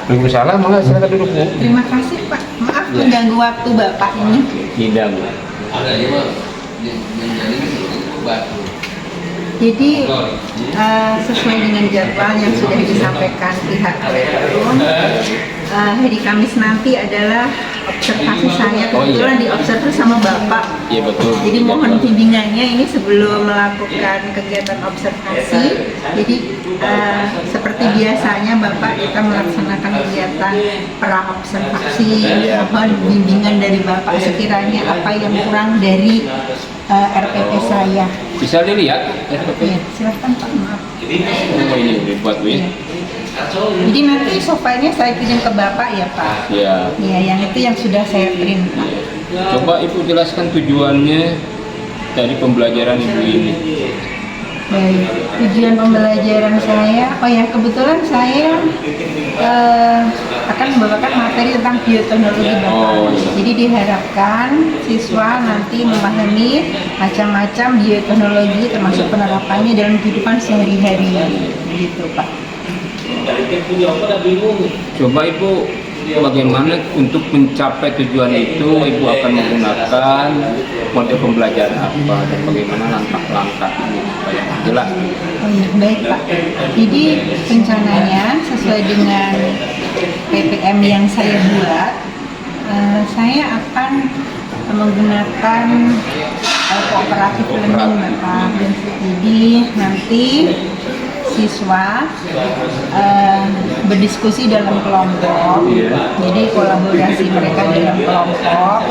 Waalaikumsalam, mangga silakan duduk Bu. Terima kasih Pak. Maaf Ya. mengganggu waktu Bapak ini. Tidak Bu. Jadi sesuai dengan jadwal yang sudah disampaikan pihak Perum, hari Kamis nanti adalah observasi saya. Kebetulan diobservasi sama Bapak. Iya betul. Jadi mohon bimbingannya ini sebelum melakukan kegiatan observasi. Jadi seperti biasanya Bapak kita melaksanakan kegiatan pra-observasi. Mohon bimbingan dari Bapak sekiranya apa yang kurang dari RPP saya. Bisa dilihat RPP? Ya, silahkan Pak, maaf. Oh ini dibuat Bu ya? Jadi nanti sofanya saya kirim ke Bapak ya Pak? Iya. Ya, yang itu yang sudah saya print Pak. Coba Ibu jelaskan tujuannya dari pembelajaran Ibu ini. Baik, tujuan pembelajaran saya, oh ya kebetulan saya akan membawakan materi tentang bioteknologi Bapak. Oh, iya. Jadi diharapkan siswa nanti memahami macam-macam bioteknologi termasuk penerapannya dalam kehidupan sehari-hari, gitu Pak. Coba Ibu, bagaimana untuk mencapai tujuan itu Ibu akan menggunakan model pembelajaran apa dan bagaimana langkah-langkahnya supaya jelas. Oh iya, baik Pak. Jadi rencananya sesuai dengan PPM yang saya buat, saya akan menggunakan cooperative learning Bapak. Jadi nanti siswa berdiskusi dalam kelompok, jadi kolaborasi mereka dalam kelompok.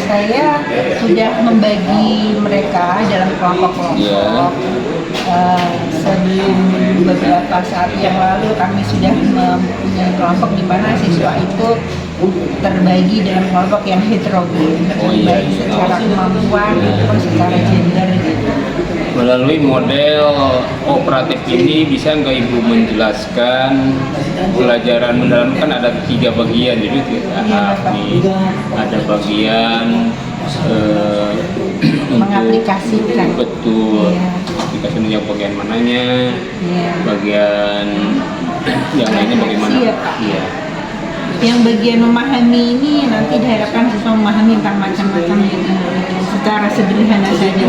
Saya sudah membagi mereka dalam kelompok-kelompok. Sebelum beberapa saat yang lalu kami sudah mempunyai kelompok di mana siswa itu terbagi dalam kelompok yang heterogen, baik secara kemampuan maupun secara gender gitu. Melalui model kooperatif ini bisa nggak Ibu menjelaskan pelajaran mendalam, kan ada 3 bagian, jadi ada bagian mengaplikasikan, betul, aplikasinya bagian mananya, bagian yang lainnya bagaimana? Iya. Yang bagian memahami ini nanti diharapkan siswa memahami tentang macam-macam secara sederhana saja.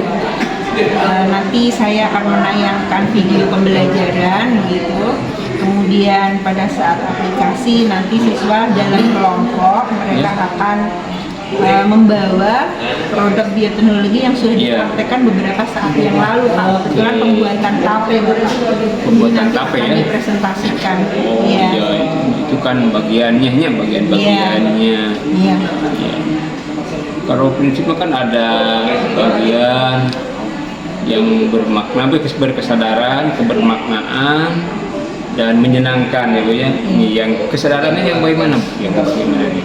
Nanti saya akan menayangkan video pembelajaran gitu. Kemudian pada saat aplikasi nanti siswa dalam kelompok mereka akan membawa produk bioteknologi yang sudah dipraktekkan beberapa saat yang lalu Pak. Kebetulan pembuatan tape Pembuatan tape ya? Dipresentasikan. Oh iya, itu kan bagiannya, bagian-bagiannya. Iya. Kalau prinsipnya kan ada bagian yang bermakna, berkesadaran, kebermaknaan, dan menyenangkan ya Bu ya. Yang kesadarannya yang bagaimana? Yang bagaimana nih?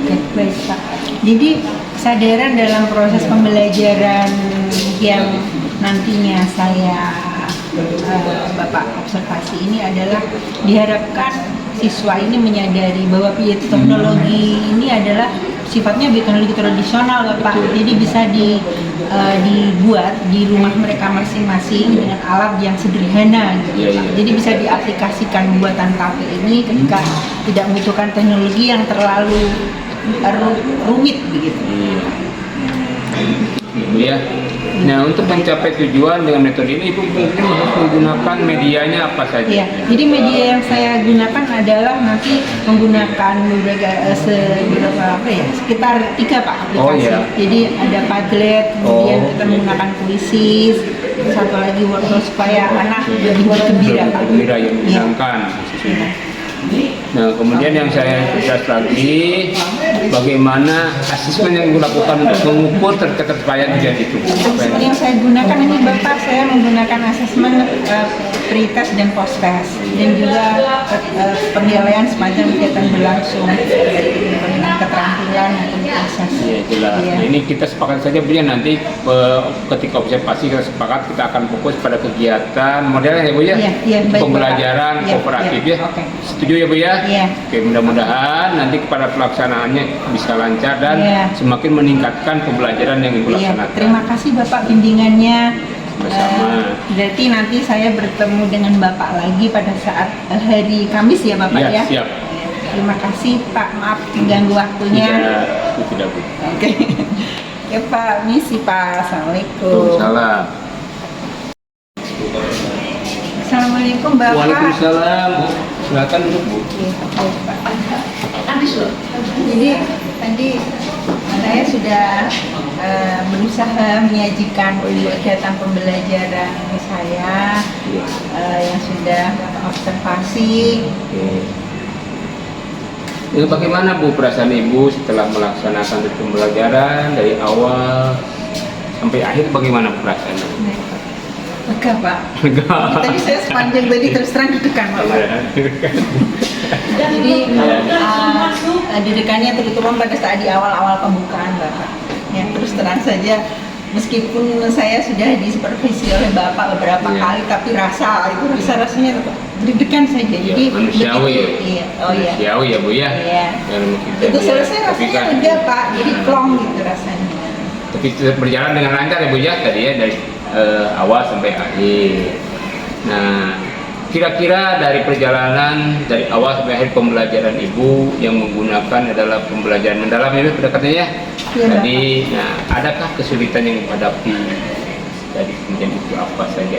Oke, baik Pak. Jadi kesadaran dalam proses pembelajaran yang nantinya saya Bapak observasi ini adalah diharapkan siswa ini menyadari bahwa bioteknologi ini adalah sifatnya bioteknologi tradisional Bapak. Jadi bisa dibuat di rumah mereka masing-masing dengan alat yang sederhana gitu. Jadi bisa diaplikasikan buatan tape ini ketika tidak membutuhkan teknologi yang terlalu rumit begitu. Ya. Nah, untuk mencapai tujuan dengan metode ini Ibu harus menggunakan medianya apa saja? Iya, jadi media yang saya gunakan adalah nanti menggunakan sekitar 3 Pak aplikasi. Oh, iya. Jadi ada Padlet, kemudian kita menggunakan Puisis, satu lagi Wordle supaya anak lebih bergembira Pak. Bergembira yang menyenangkan. Nah, kemudian yang saya tugas lagi, bagaimana asesmen yang dilakukan untuk mengukur terkait tujuan itu? Asesmen yang saya gunakan ini Bapak, saya menggunakan asesmen pre-test dan post-test, dan juga penilaian semacam kegiatan berlangsung dari keterampilan maupun proses. Ya, jelas. Nah, ini kita sepakat saja Bu ya, nanti ketika observasi kita sepakat kita akan fokus pada kegiatan modelnya ya Bu ya, pembelajaran kooperatif ya. Setuju ya Bu ya? Oke, mudah-mudahan nanti kepada pelaksanaannya bisa lancar dan semakin meningkatkan pembelajaran yang Ibu laksanakan. Terima kasih Bapak bimbingannya. Bersama. Berarti nanti saya bertemu dengan Bapak lagi pada saat hari Kamis ya Bapak ya? Siap. Terima kasih Pak, maaf mengganggu waktunya. Tidak, Bu. Oke. Ya Pak, misi Pak. Assalamualaikum. Waalaikumsalam. Assalamualaikum Bapak. Waalaikumsalam, Bu. Silakan duduk, Bu. Oke, Pak. Jadi tadi saya sudah berusaha menyajikan kegiatan pembelajaran saya yang sudah observasi. Itu bagaimana Bu perasaan Ibu setelah melaksanakan pembelajaran dari awal sampai akhir, bagaimana perasaannya? Lega Pak. Lega. Tadi saya sepanjang tadi terus terang deg-degan Pak. Jadi deg-degannya terutama pada saat di awal-awal pembukaan Bapak. Yang terus terang saja, meskipun saya sudah disupervisi oleh Bapak beberapa kali, tapi rasanya tetap deg-degan saja. Jadi manusiawi ya. Iya. Oh iya. Manusiawi ya Bu ya. Iya. Itu selesai rasanya lega Pak. Jadi plong gitu rasanya. Tapi berjalan dengan lancar ya Bu ya tadi ya, dari awal sampai akhir. Nah, kira-kira dari perjalanan dari awal sampai akhir pembelajaran Ibu yang menggunakan adalah pembelajaran mendalam ini pendekatannya ya. Tadi, nah, adakah kesulitan yang dihadapi dari kemudian itu apa saja?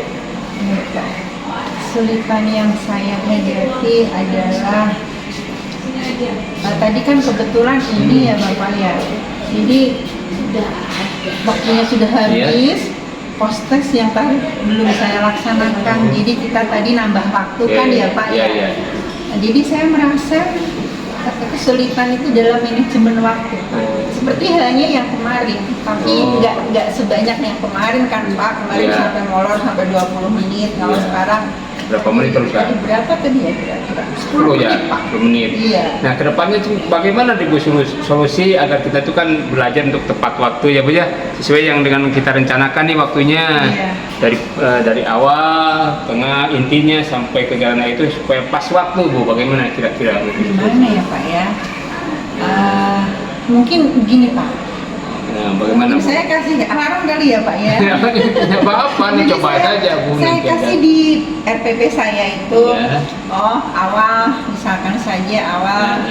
Kesulitan yang saya hadapi adalah tadi kan kebetulan ini ya Bapak ya. Jadi waktunya sudah habis. Postes yang tadi belum saya laksanakan, jadi kita tadi nambah waktu kan ya Pak ya. Jadi saya merasa kesulitan itu dalam manajemen waktu, seperti halnya yang kemarin, tapi nggak sebanyak yang kemarin kan Pak. Kemarin sampai molor sampai 20 menit, kalau sekarang berapa menit terus kan? Berapa tadi ya kira-kira? 10 ya, 10 menit. Iya. Nah, kedepannya bagaimana Bu solusi agar kita itu kan belajar untuk tepat waktu ya Bu ya, sesuai yang dengan kita rencanakan nih waktunya. Iya. Dari awal, tengah, intinya sampai ke jalan itu supaya pas waktu Bu. Bagaimana kira-kira? Gimana ya Pak ya? Mungkin gini Pak. Nah, bagaimana? Mungkin saya kasih alarm kali ya Pak ya. Apa nih, coba saja Bu. Saya kasih di RPP saya itu, awal misalkan saja awal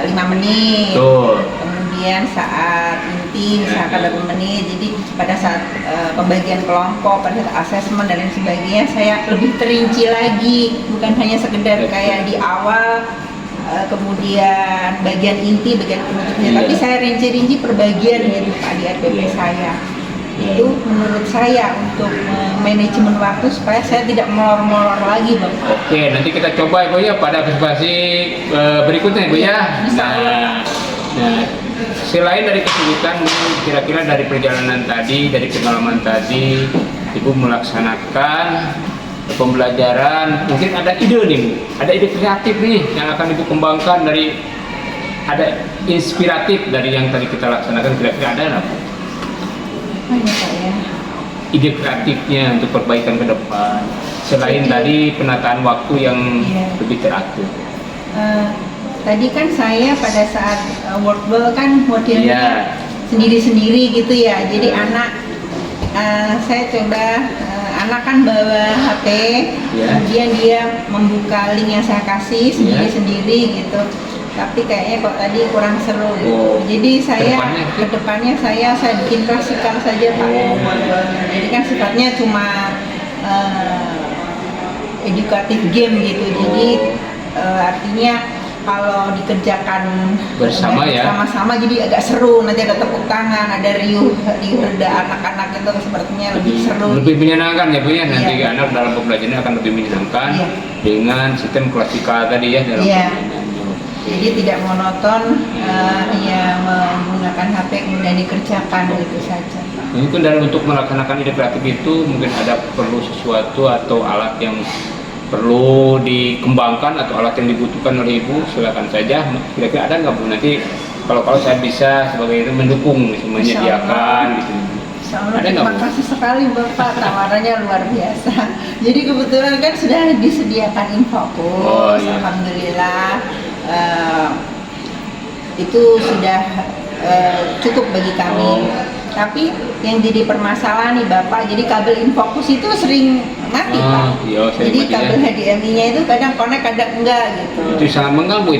5 menit. Tuh. Kemudian saat inti misalkan 2 menit. Jadi pada saat pembagian kelompok, pada saat asesmen dan lain sebagainya, saya lebih terinci lagi, bukan hanya sekedar kayak di awal. Kemudian bagian inti, bagian penutupnya, tapi saya rinci-rinci per bagian gitu Pak di RPP saya. Itu menurut saya untuk manajemen waktu supaya saya tidak molor-molor lagi Bang. Oke, nanti kita coba ya Bu ya pada observasi berikutnya Bu ya. Nah, selain dari kesulitan, kira-kira dari perjalanan tadi, dari pengalaman tadi, Ibu melaksanakan pembelajaran, mungkin ada ide nih, ada ide kreatif nih yang akan Ibu kembangkan dari, ada inspiratif dari yang tadi kita laksanakan, kira-kira ada apa? Banyak Pak ya. Ide kreatifnya untuk perbaikan ke depan, selain tadi penataan waktu yang lebih teratur. Tadi kan saya pada saat workball kan modelnya sendiri-sendiri gitu ya, jadi anak saya coba anak kan bawa HP, kemudian dia membuka link yang saya kasih sendiri-sendiri gitu. Tapi kayaknya kok tadi kurang seru gitu. Jadi saya kedepannya saya bikin klasikal saja Pak. Jadi kan sifatnya cuma edukatif game gitu. Jadi artinya kalau dikerjakan sama-sama jadi agak seru, nanti ada tepuk tangan, ada riuh anak-anak itu sepertinya lebih seru. Lebih menyenangkan ya Bu ya, nanti anak dalam pembelajarannya akan lebih menyenangkan dengan sistem klasikal tadi ya dalam pembelajaran. Jadi tidak monoton, menggunakan HP kemudian dikerjakan gitu saja. Mungkin dalam untuk melaksanakan ide kreatif itu mungkin ada perlu sesuatu atau alat yang perlu dikembangkan atau alat yang dibutuhkan oleh Ibu, silakan saja. Kira-kira ada nggak Bu? Nanti kalau saya bisa sebagai itu mendukung, menyediakan gitu. Terima kasih sekali Bapak, tawarannya luar biasa. Jadi kebetulan kan sudah disediakan Infokus, alhamdulillah itu sudah cukup bagi kami. Tapi yang jadi permasalahan nih Bapak, jadi kabel infocus itu sering mati Pak. Iya, Jadi kabel HDMI-nya itu kadang connect, kadang enggak gitu. Itu sangat mengganggu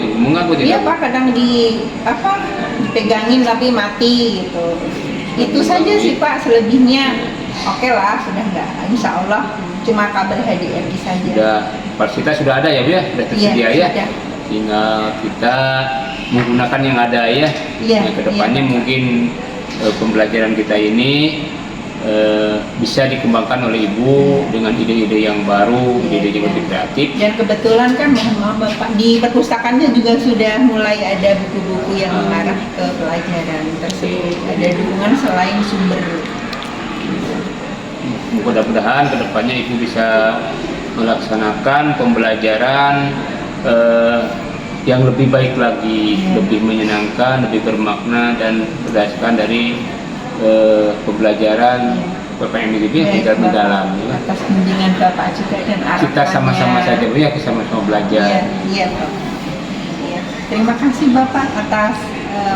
Iya Pak, kadang dipegangin tapi mati gitu. Itu saja sih Pak, selebihnya oke lah, sudah enggak. Insya Allah cuma kabel HDMI saja. Sudah, fasilitas sudah ada ya Bu ya, sudah tersedia ya. Sudah. Tinggal kita menggunakan yang ada ya. Iya, Kedepannya mungkin pembelajaran kita ini bisa dikembangkan oleh Ibu dengan ide-ide yang baru, ide-ide yang lebih kreatif. Dan kebetulan kan mohon maaf Bapak, di perpustakaannya juga sudah mulai ada buku-buku yang mengarah ke pelajaran tersebut. Ada dukungan selain sumber. Mudah-mudahan kedepannya Ibu bisa melaksanakan pembelajaran yang lebih baik lagi, lebih menyenangkan, lebih bermakna, dan berdasarkan dari pembelajaran PPM ini tidak mendalam. Atas bimbingan Bapak juga dan arahannya. Kita sama-sama saja Bu ya, kita sama-sama belajar. Iya Pak. Ya. Terima kasih Bapak atas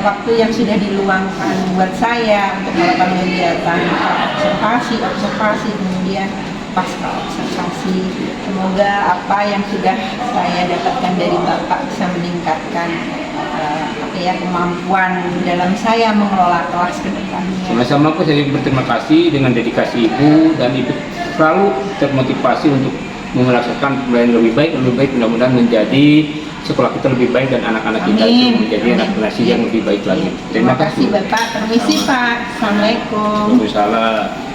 waktu yang sudah diluangkan buat saya untuk melakukan kegiatan observasi, kemudian pasca observasi. Semoga apa yang sudah saya dapatkan dari Bapak bisa meningkatkan kemampuan dalam saya mengelola kelas ke depannya. Sama-sama aku saya berterima kasih dengan dedikasi Ibu, dan Ibu selalu termotivasi untuk melaksanakan pembelajaran lebih baik, mudah-mudahan menjadi sekolah kita lebih baik dan anak-anak kita itu menjadi anak generasi yang lebih baik lagi. Terima kasih Bapak. Permisi Pak. Assalamualaikum. Waalaikumsalam.